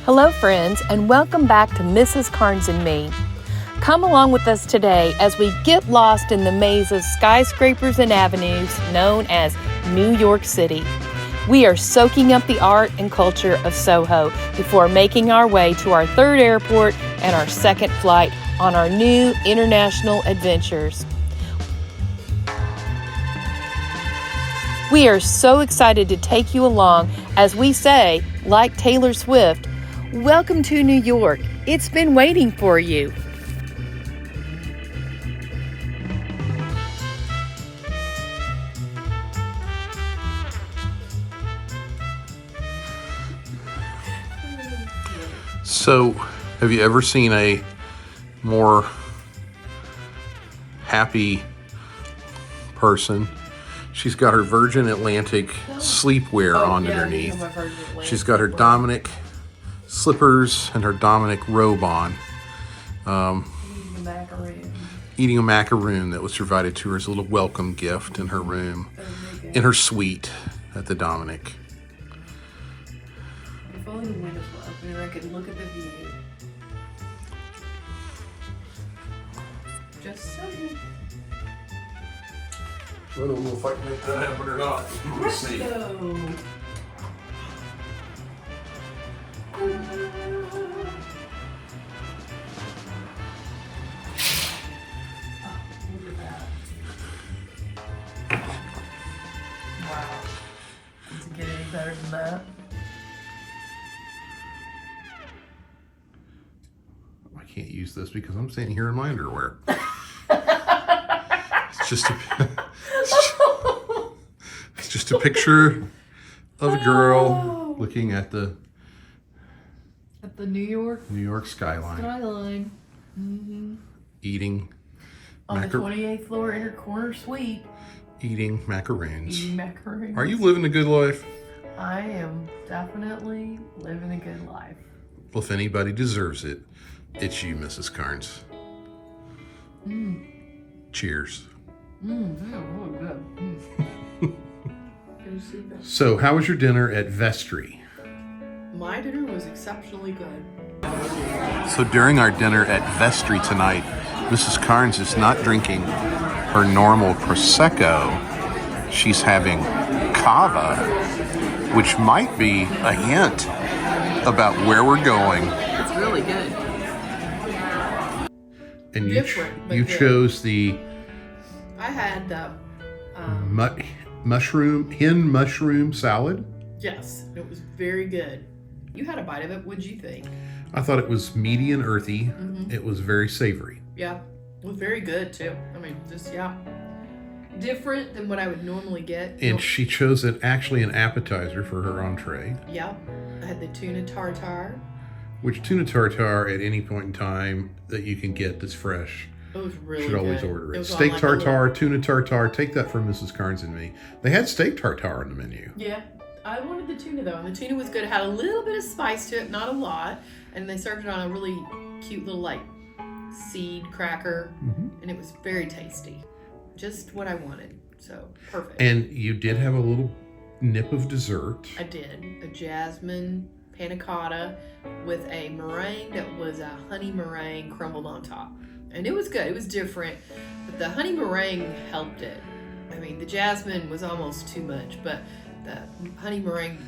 Hello friends, and welcome back to Mrs. Carnes and Me. Come along with us today as we get lost in the maze of skyscrapers and avenues known as New York City. We are soaking up the art and culture of SoHo before making our way to our third airport and our second flight on our new international adventures. We are so excited to take you along as we say, like Taylor Swift, welcome to New York. It's been waiting for you. So, have you ever seen a more happy person? She's got her Virgin Atlantic sleepwear on underneath. She's got her Dominick slippers and her Dominick robe on. Eating a macaroon that was provided to her as a little welcome gift in her room, in her suite at the Dominick. If only the windows were open and I could look at the view. Just saying. I don't know if I can make that happen or not. Let's see. Go. Look at that. Wow. Does it get any better than that? I can't use this because I'm standing here in my underwear. It's just a picture of a girl looking at the New York skyline. Mm-hmm. Eating On the 28th floor inner corner suite. Eating macaroons. Eating macaroons. Are you living a good life? I am definitely living a good life. Well, if anybody deserves it, it's you, Mrs. Carnes. Cheers. That was really good. So, how was your dinner at Vestry? My dinner was exceptionally good. So during our dinner at Vestry tonight, Mrs. Carnes is not drinking her normal Prosecco. She's having Cava, which might be a hint about where we're going. It's really good. And Different, but you good. chose the I had the, hen mushroom salad. yes, it was very good. You had a bite of it. What'd you think? I thought it was meaty and earthy. It was very savory. Yeah, it was very good too. I mean, just, yeah. Different than what I would normally get. And she chose actually an appetizer for her entree. Yeah, I had the tuna tartare. Which tuna tartare at any point in time that you can get that's fresh. It was really Should good. always order it. Was on Steak like a tartare, little- tuna tartare. Take that from Mrs. Carnes and me. They had steak tartare on the menu. Yeah, I wanted the tuna though, and the tuna was good. It had a little bit of spice to it, not a lot, and they served it on a really cute little like seed cracker, and it was very tasty. Just what I wanted. So perfect. And you did have a little nip of dessert. I did a jasmine panna cotta with a meringue that was a honey meringue crumbled on top. And it was good. It was different. But the honey meringue helped it. I mean, the jasmine was almost too much, but the honey meringue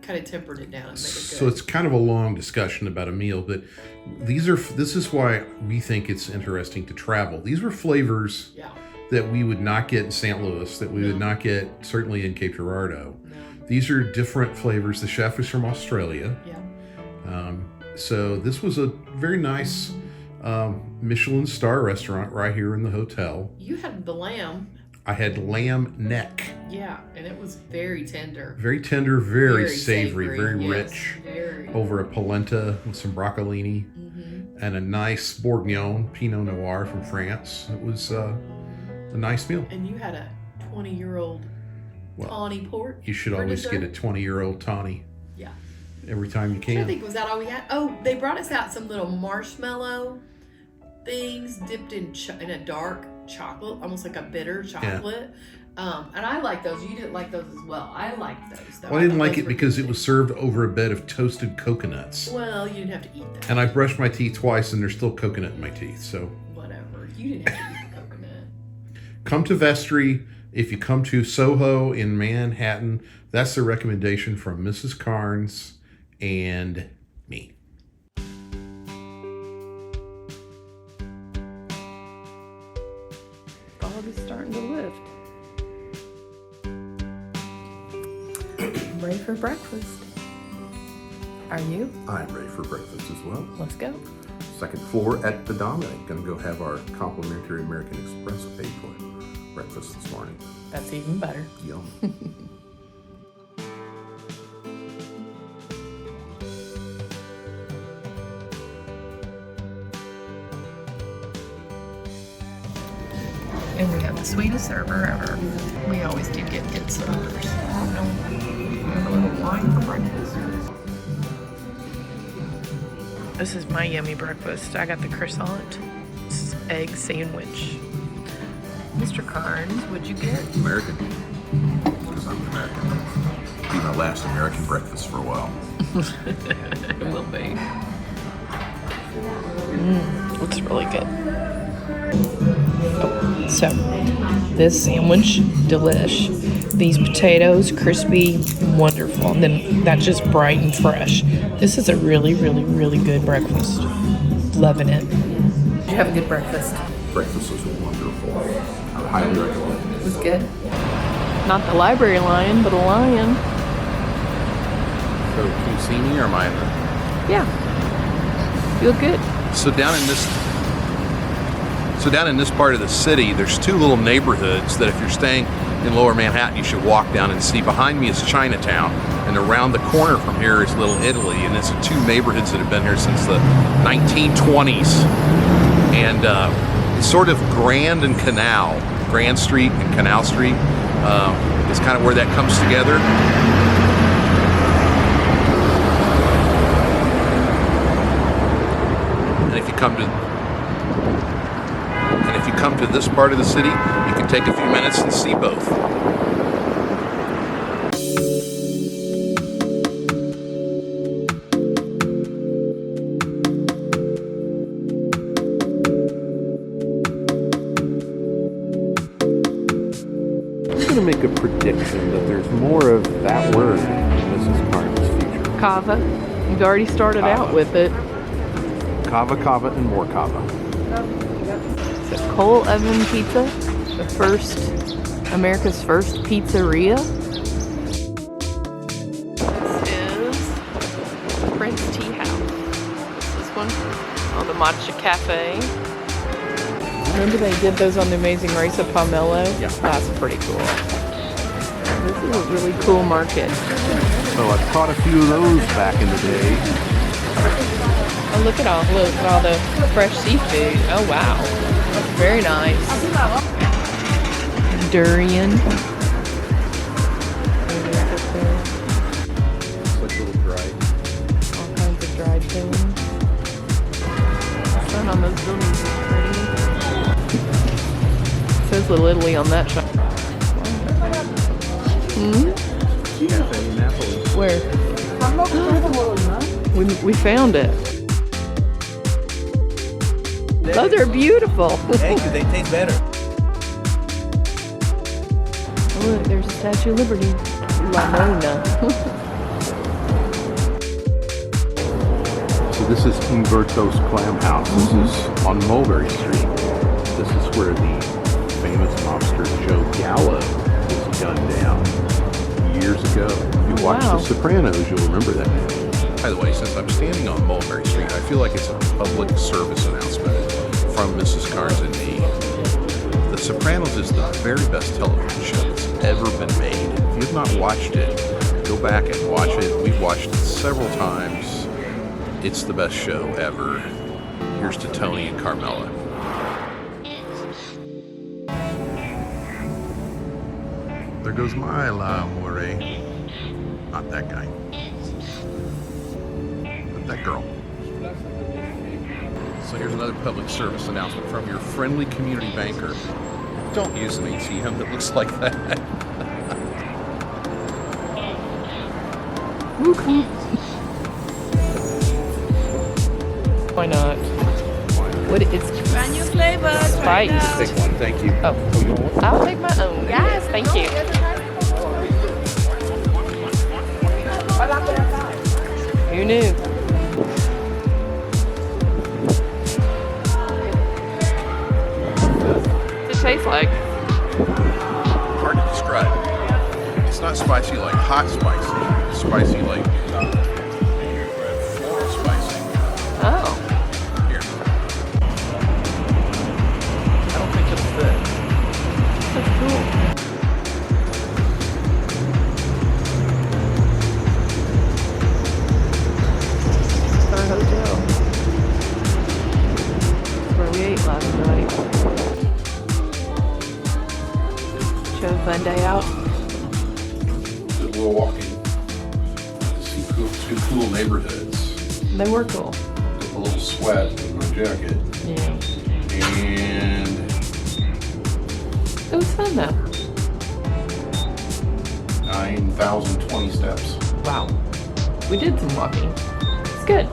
kind of tempered it down and made it good. So it's kind of a long discussion about a meal, but this is why we think it's interesting to travel. These were flavors Yeah. that we would not get in St. Louis, that we would not get certainly in Cape Girardeau. No. These are different flavors. The chef is from Australia. Yeah. So this was a very nice Michelin Star restaurant right here in the hotel. You had the lamb. I had lamb neck. Yeah, and it was very tender. Very tender, very savory, very yes, rich. Very. Over a polenta with some broccolini and a nice Bourguignon Pinot Noir from France. It was a nice meal. And you had a 20-year-old tawny port. You should for always dessert? get a 20-year-old tawny Yeah. every time you I can. think was that all we had? Oh, they brought us out some little marshmallow things dipped in a dark chocolate, almost like a bitter chocolate. And I like those. You didn't like those as well. I liked those, though. Well, I didn't thought like those it were because it good. was served over a bed of toasted coconuts. Well, you didn't have to eat that. And I brushed my teeth twice and there's still coconut in my teeth, so. Whatever. You didn't have to eat the coconut. Come to Vestry. If you come to SoHo in Manhattan, that's the recommendation from Mrs. Carnes and me. Fog is starting to lift. I'm ready for breakfast. Are you? I'm ready for breakfast as well. Let's go. Second floor at the Dominick. Gonna go have our complimentary American Express paid for breakfast this morning. That's even better. Yum. And we have the sweetest server ever. We always do get good servers. We have a little wine for breakfast. This is my yummy breakfast. I got the croissant, egg sandwich. Mr. Carnes, what'd you get? American. Because I'm American. Be my last American breakfast for a while. It will be. Looks really good. So, this sandwich, delish. These potatoes, crispy, wonderful. And then that's just bright and fresh. This is a really, really, really good breakfast. Loving it. Did you have a good breakfast? Breakfast was wonderful. I highly recommend It was good. Not the library lion, but a lion. So can you see me or am I? Yeah. Feel good. So down in this part of the city, there's two little neighborhoods that if you're staying in Lower Manhattan, you should walk down and see. Behind me is Chinatown, and around the corner from here is Little Italy, and it's two neighborhoods that have been here since the 1920s. And it's sort of Grand and Canal, Grand Street and Canal Street is kind of where that comes together. And if you come to this part of the city, you can take a few minutes and see both. I'm going to make a prediction that there's more of that word in Mrs. Carnes' future. Kava. You've already started out with it. Kava, and more kava. So Coal Oven Pizza, America's first pizzeria. This is Prince Tea House. This one, oh, the Matcha Cafe. Remember they did those on the Amazing Race of Pomelo? Yeah. That's pretty cool. This is a really cool market. So I caught a few of those back in the day. Oh, look at all the fresh seafood. Oh, wow. That's very nice. Durian. It's like little dried. All kinds of dried things. The sun on those buildings is pretty. It says Little Italy on that shop. Where? We found it. Oh, they're beautiful. Thank you, they taste better. Oh, look, there's a Statue of Liberty. La Mona. So this is Umberto's Clam House. This is on Mulberry Street. This is where the famous mobster Joe Gallo was gunned down years ago. If you watched Wow. The Sopranos, you'll remember that name. By the way, since I'm standing on Mulberry Street, I feel like it's a public service announcement from Mrs. Carnes and me. The Sopranos is the very best television show that's ever been made. If you have not watched it, go back and watch it. We've watched it several times. It's the best show ever. Here's to Tony and Carmela. There goes my Laguardia. Not that guy. But that girl. So here's another public service announcement from your friendly community banker. Don't use an ATM that looks like that. Why not? What it's Brand new flavor. spice. Take one, thank you. Oh, I'll take my own. Yes, thank you. Who knew? What's it taste like? Hard to describe. It's not spicy like hot spicy. It's spicy like floral spicy. Oh, Here. I don't think it's good. That's cool. Our hotel. Where we ate last night. Did you have a fun day out? Did a little walking to see two cool neighborhoods. They were cool. Took a little sweat in my jacket. Yeah. And It was fun though. 9,020 steps. Wow. We did some walking. It's good.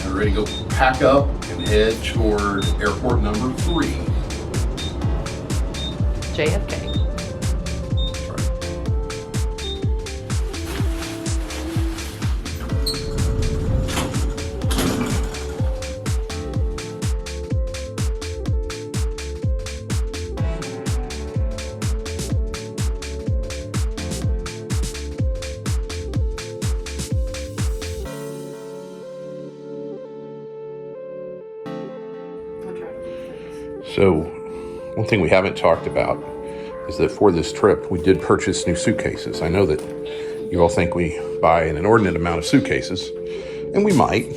We're ready to go pack up and head toward airport number 3. JFK. That's right. So, one thing we haven't talked about is that for this trip, we did purchase new suitcases. I know that you all think we buy an inordinate amount of suitcases, and we might,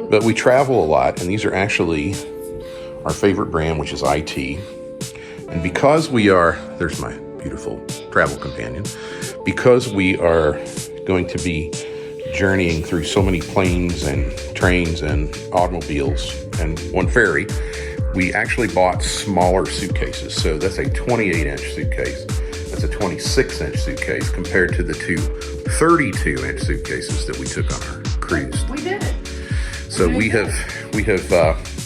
but we travel a lot, and these are actually our favorite brand, which is IT. And because we are, there's my beautiful travel companion, because we are going to be journeying through so many planes and trains and automobiles and one ferry, we actually bought smaller suitcases. So that's a 28-inch suitcase. That's a 26-inch suitcase compared to the two 32-inch suitcases that we took on our cruise. We did it. So we have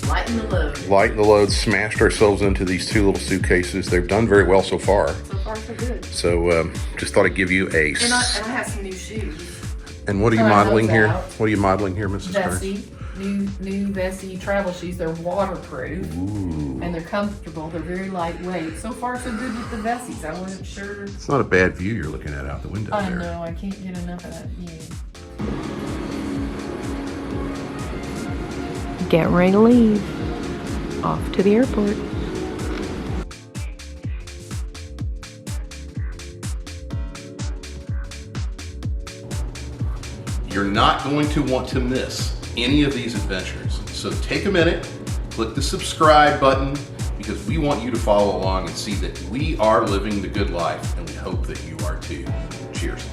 Lighten the load. lightened the load, smashed ourselves into these two little suitcases. They've done very well so far. So far, so good. So just thought I'd give you a. And I have some new shoes. And what are you Try modeling those here? out. What are you modeling here, Mrs. Carter? Vestry, new Vestry travel shoes. They're waterproof Ooh. and they're comfortable. They're very lightweight. So far, so good with the Vesties. I wasn't sure. It's not a bad view you're looking at out the window I there. know. I can't get enough of that view. Getting ready to leave. Off to the airport. You're not going to want to miss any of these adventures. So take a minute, click the subscribe button, because we want you to follow along and see that we are living the good life, and we hope that you are too. Cheers.